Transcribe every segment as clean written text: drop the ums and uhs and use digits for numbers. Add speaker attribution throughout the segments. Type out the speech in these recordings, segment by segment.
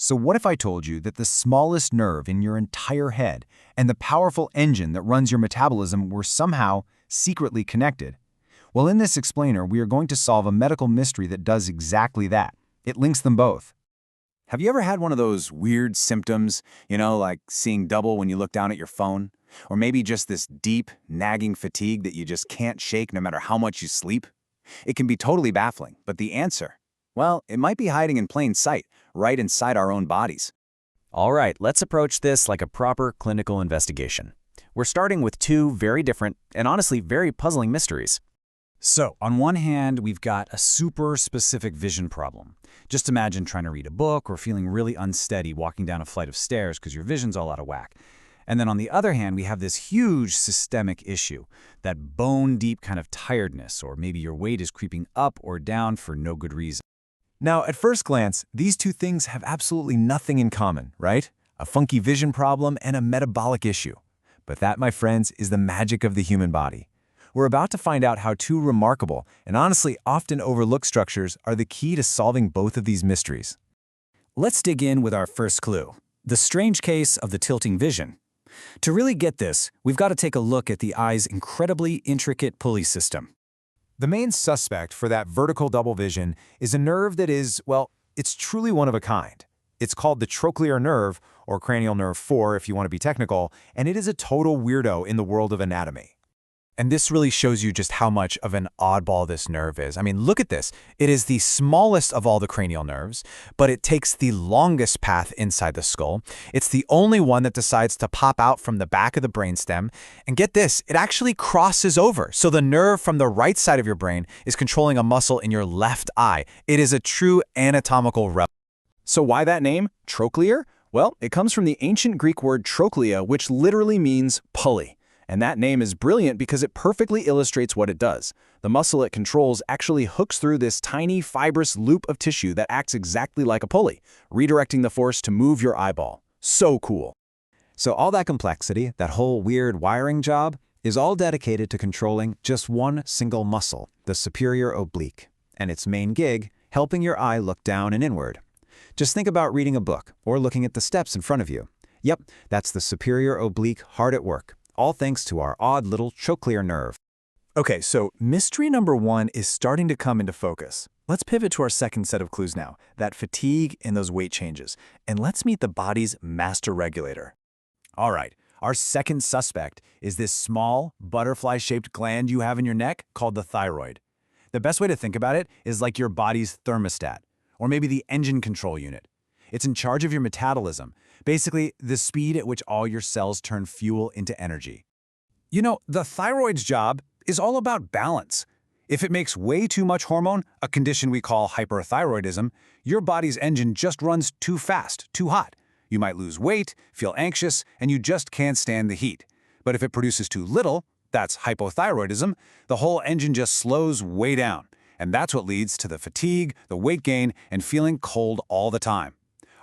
Speaker 1: So what if I told you that the smallest nerve in your entire head and the powerful engine that runs your metabolism were somehow secretly connected? Well, in this explainer, we are going to solve a medical mystery that does exactly that. It links them both.
Speaker 2: Have you ever had one of those weird symptoms, like seeing double when you look down at your phone? Or maybe just this deep, nagging fatigue that you just can't shake no matter how much you sleep? It can be totally baffling, but the answer? Well, it might be hiding in plain sight, right inside our own bodies.
Speaker 3: All right, let's approach this like a proper clinical investigation. We're starting with two very different and honestly very puzzling mysteries.
Speaker 2: So, on one hand, we've got a super specific vision problem. Just imagine trying to read a book or feeling really unsteady walking down a flight of stairs because your vision's all out of whack. And then on the other hand, we have this huge systemic issue, that bone-deep kind of tiredness, or maybe your weight is creeping up or down for no good reason.
Speaker 1: Now, at first glance, these two things have absolutely nothing in common, right? A funky vision problem and a metabolic issue. But that, my friends, is the magic of the human body. We're about to find out how two remarkable and honestly often overlooked structures are the key to solving both of these mysteries.
Speaker 2: Let's dig in with our first clue, the strange case of the tilting vision. To really get this, we've got to take a look at the eye's incredibly intricate pulley system.
Speaker 1: The main suspect for that vertical double vision is a nerve that is, well, it's truly one of a kind. It's called the trochlear nerve, or cranial nerve 4 if you want to be technical, and it is a total weirdo in the world of anatomy. And this really shows you just how much of an oddball this nerve is. I mean, look at this. It is the smallest of all the cranial nerves, but it takes the longest path inside the skull. It's the only one that decides to pop out from the back of the brainstem. And get this, it actually crosses over. So the nerve from the right side of your brain is controlling a muscle in your left eye. It is a true anatomical revel.
Speaker 2: So why that name, trochlear? Well, it comes from the ancient Greek word trochlea, which literally means pulley. And that name is brilliant because it perfectly illustrates what it does. The muscle it controls actually hooks through this tiny fibrous loop of tissue that acts exactly like a pulley, redirecting the force to move your eyeball. So cool.
Speaker 1: So all that complexity, that whole weird wiring job, is all dedicated to controlling just one single muscle, the superior oblique, and its main gig, helping your eye look down and inward. Just think about reading a book or looking at the steps in front of you. Yep, that's the superior oblique hard at work. All thanks to our odd little trochlear nerve. Okay, so mystery number one is starting to come into focus. Let's pivot to our second set of clues now, that fatigue and those weight changes. And let's meet the body's master regulator. All right, our second suspect is this small, butterfly-shaped gland you have in your neck called the thyroid. The best way to think about it is like your body's thermostat, or maybe the engine control unit. It's in charge of your metabolism, basically the speed at which all your cells turn fuel into energy. The thyroid's job is all about balance. If it makes way too much hormone, a condition we call hyperthyroidism, your body's engine just runs too fast, too hot. You might lose weight, feel anxious, and you just can't stand the heat. But if it produces too little, that's hypothyroidism, the whole engine just slows way down. And that's what leads to the fatigue, the weight gain, and feeling cold all the time.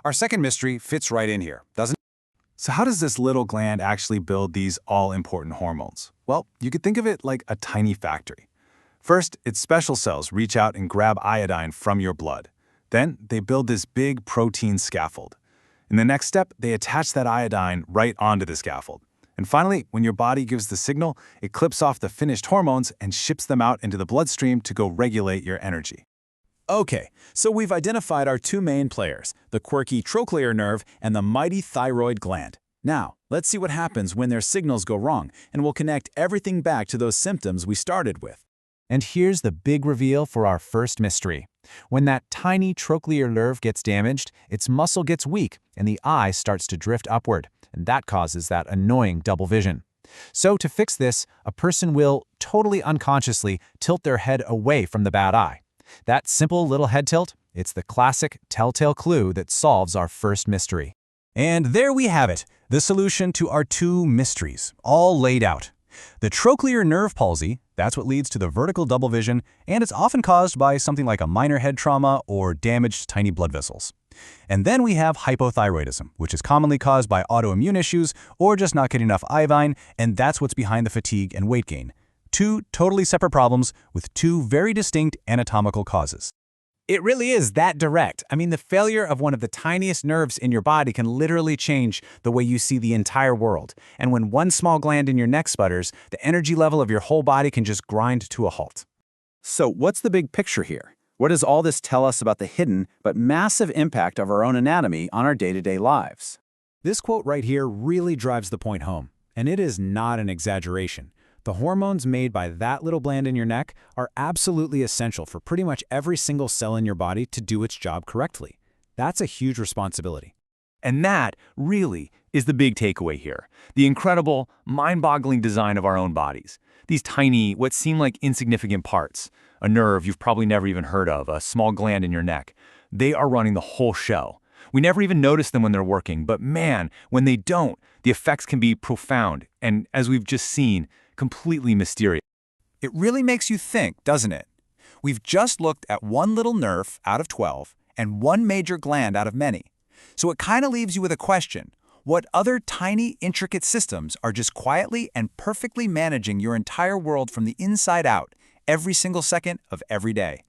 Speaker 1: Our second mystery fits right in here, doesn't it? So how does this little gland actually build these all-important hormones? Well, you could think of it like a tiny factory. First, its special cells reach out and grab iodine from your blood. Then, they build this big protein scaffold. In the next step, they attach that iodine right onto the scaffold. And finally, when your body gives the signal, it clips off the finished hormones and ships them out into the bloodstream to go regulate your energy. Okay, so we've identified our two main players, the quirky trochlear nerve and the mighty thyroid gland. Now, let's see what happens when their signals go wrong, and we'll connect everything back to those symptoms we started with. And here's the big reveal for our first mystery. When that tiny trochlear nerve gets damaged, its muscle gets weak and the eye starts to drift upward, and that causes that annoying double vision. So to fix this, a person will, totally unconsciously, tilt their head away from the bad eye. That simple little head tilt, it's the classic telltale clue that solves our first mystery. And there we have it, the solution to our two mysteries, all laid out. The trochlear nerve palsy, that's what leads to the vertical double vision, and it's often caused by something like a minor head trauma or damaged tiny blood vessels. And then we have hypothyroidism, which is commonly caused by autoimmune issues or just not getting enough iodine, and that's what's behind the fatigue and weight gain. Two totally separate problems with two very distinct anatomical causes.
Speaker 4: It really is that direct. I mean, the failure of one of the tiniest nerves in your body can literally change the way you see the entire world. And when one small gland in your neck sputters, the energy level of your whole body can just grind to a halt.
Speaker 2: So what's the big picture here? What does all this tell us about the hidden but massive impact of our own anatomy on our day-to-day lives?
Speaker 1: This quote right here really drives the point home, and it is not an exaggeration. The hormones made by that little gland in your neck are absolutely essential for pretty much every single cell in your body to do its job correctly. That's a huge responsibility.
Speaker 5: And that, really, is the big takeaway here. The incredible, mind-boggling design of our own bodies. These tiny, what seem like insignificant parts, a nerve you've probably never even heard of, a small gland in your neck, they are running the whole show. We never even notice them when they're working, but man, when they don't, the effects can be profound and, as we've just seen, completely mysterious.
Speaker 6: It really makes you think, doesn't it? We've just looked at one little nerve out of 12 and one major gland out of many. So it kind of leaves you with a question. What other tiny, intricate systems are just quietly and perfectly managing your entire world from the inside out every single second of every day?